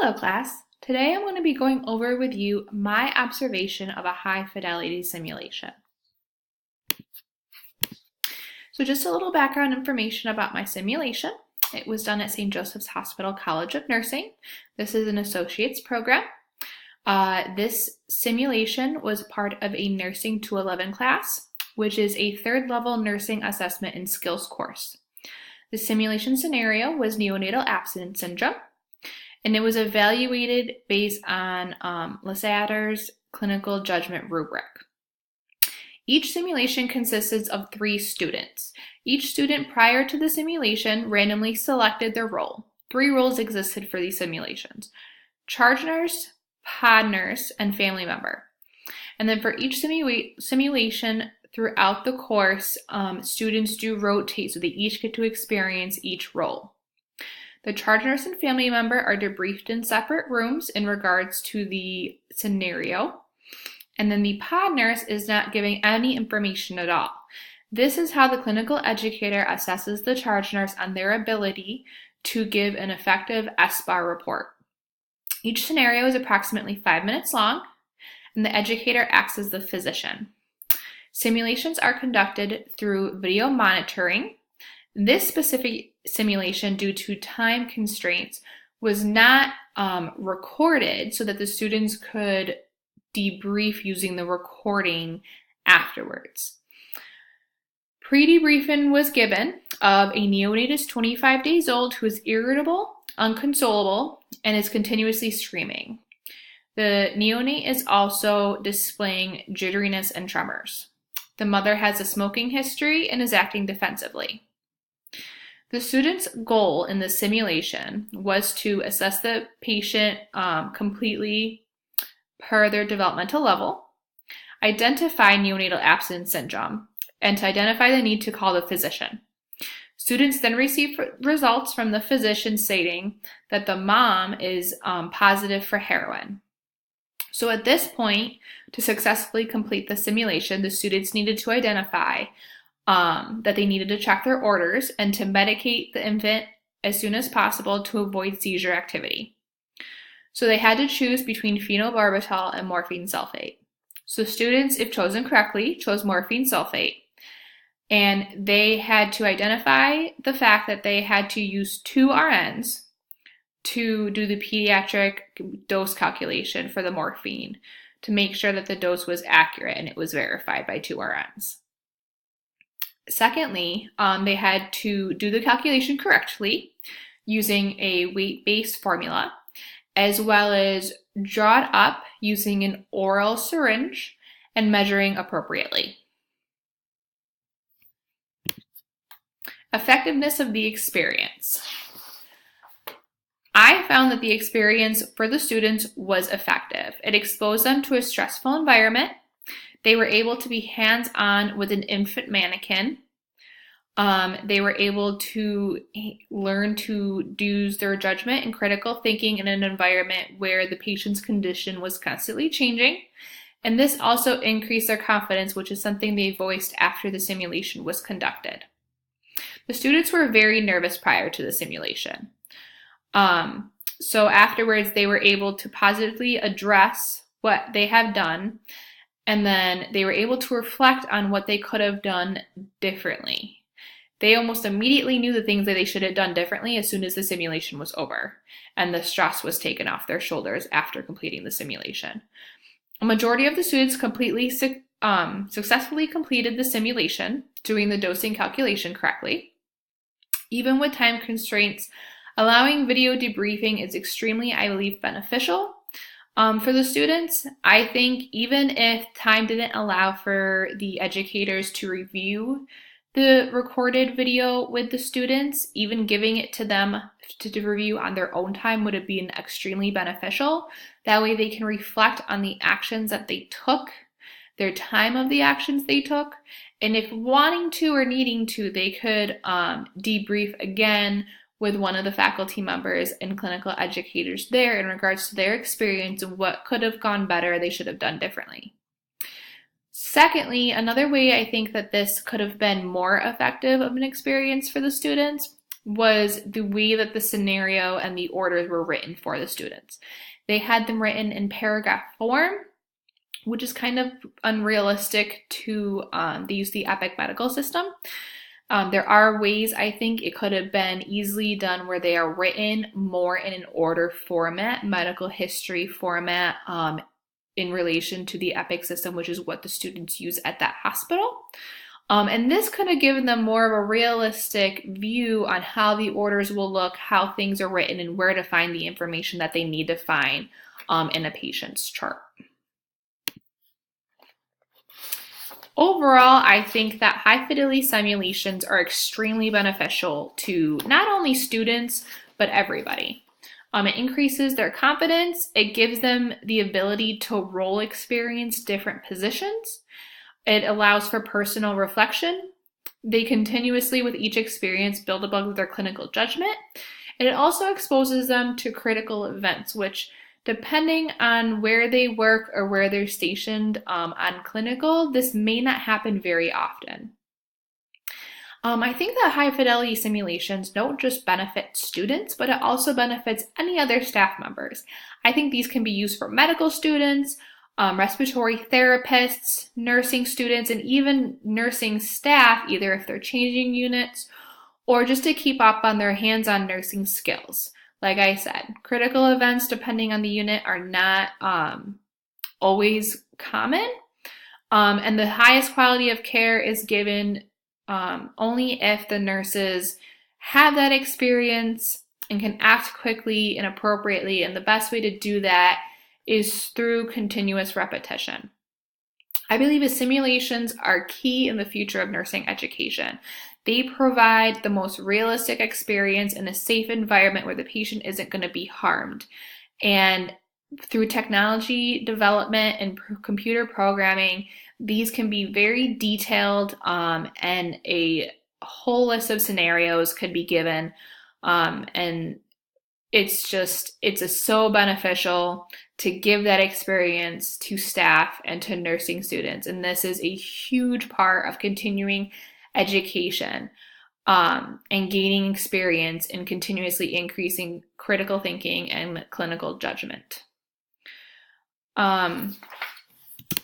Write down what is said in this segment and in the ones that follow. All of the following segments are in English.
Hello class. Today I'm going to be going over with you my observation of a high fidelity simulation. So just a little background information about my simulation. It was done at St. Joseph's Hospital College of Nursing. This is an associate's program. This simulation was part of a Nursing 211 class, which is a third level nursing assessment and skills course. The simulation scenario was neonatal abstinence syndrome, and it was evaluated based on Lassater's clinical judgment rubric. Each simulation consisted of 3 students. Each student prior to the simulation randomly selected their role. 3 roles existed for these simulations: charge nurse, pod nurse, and family member. And then for each simulation throughout the course, students do rotate, so they each get to experience each role. The charge nurse and family member are debriefed in separate rooms in regards to the scenario. And then the pod nurse is not giving any information at all. This is how the clinical educator assesses the charge nurse on their ability to give an effective SBAR report. Each scenario is approximately 5 minutes long, and the educator acts as the physician. Simulations are conducted through video monitoring. This specific simulation, due to time constraints, was not recorded so that the students could debrief using the recording afterwards. Pre-debriefing was given of a neonate is 25 days old who is irritable, unconsolable, and is continuously screaming. The neonate is also displaying jitteriness and tremors. The mother has a smoking history and is acting defensively. The student's goal in the simulation was to assess the patient completely per their developmental level, identify neonatal abstinence syndrome, and to identify the need to call the physician. Students then receive results from the physician stating that the mom is positive for heroin. So at this point, to successfully complete the simulation, the students needed to identify that they needed to check their orders and to medicate the infant as soon as possible to avoid seizure activity. So they had to choose between phenobarbital and morphine sulfate. So students, if chosen correctly, chose morphine sulfate. And they had to identify the fact that they had to use 2 RNs to do the pediatric dose calculation for the morphine to make sure that the dose was accurate and it was verified by 2 RNs. Secondly, they had to do the calculation correctly using a weight-based formula, as well as draw it up using an oral syringe and measuring appropriately. Effectiveness of the experience. I found that the experience for the students was effective. It exposed them to a stressful environment. They were able to be hands-on with an infant mannequin. They were able to learn to use their judgment and critical thinking in an environment where the patient's condition was constantly changing. And this also increased their confidence, which is something they voiced after the simulation was conducted. The students were very nervous prior to the simulation. So afterwards, they were able to positively address what they have done, and then they were able to reflect on what they could have done differently. They almost immediately knew the things that they should have done differently as soon as the simulation was over, and the stress was taken off their shoulders after completing the simulation. A majority of the students successfully completed the simulation, doing the dosing calculation correctly. Even with time constraints, allowing video debriefing is extremely, I believe, beneficial for the students. I think even if time didn't allow for the educators to review the recorded video with the students, even giving it to them to review on their own time would have been extremely beneficial. That way they can reflect on the actions that they took, their time of the actions they took, and if wanting to or needing to, they could debrief again with one of the faculty members and clinical educators there in regards to their experience and what could have gone better, they should have done differently. Secondly, another way I think that this could have been more effective of an experience for the students was the way that the scenario and the orders were written for the students. They had them written in paragraph form, which is kind of unrealistic to use the EPIC medical system. There are ways I think it could have been easily done where they are written more in an order format, medical history format, in relation to the EPIC system, which is what the students use at that hospital. And this could have given them more of a realistic view on how the orders will look, how things are written, and where to find the information that they need to find in a patient's chart. Overall, I think that high fidelity simulations are extremely beneficial to not only students, but everybody. It increases their confidence. It gives them the ability to role experience different positions. It allows for personal reflection. They continuously, with each experience, build above their clinical judgment. And it also exposes them to critical events, which, depending on where they work or where they're stationed on clinical, this may not happen very often. I think that high fidelity simulations don't just benefit students, but it also benefits any other staff members. I think these can be used for medical students, respiratory therapists, nursing students, and even nursing staff, either if they're changing units or just to keep up on their hands-on nursing skills. Like I said, critical events, depending on the unit, are not always common, and the highest quality of care is given only if the nurses have that experience and can act quickly and appropriately, and the best way to do that is through continuous repetition. I believe that simulations are key in the future of nursing education. They provide the most realistic experience in a safe environment where the patient isn't going to be harmed. And through technology development and computer programming, these can be very detailed, and a whole list of scenarios could be given. And it's so beneficial to give that experience to staff and to nursing students. And this is a huge part of continuing education, and gaining experience and continuously increasing critical thinking and clinical judgment.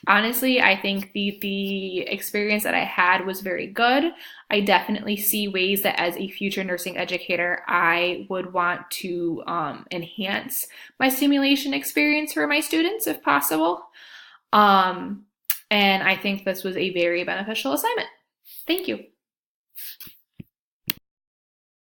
Honestly, I think the experience that I had was very good. I definitely see ways that as a future nursing educator, I would want to enhance my simulation experience for my students if possible. And I think this was a very beneficial assignment. Thank you.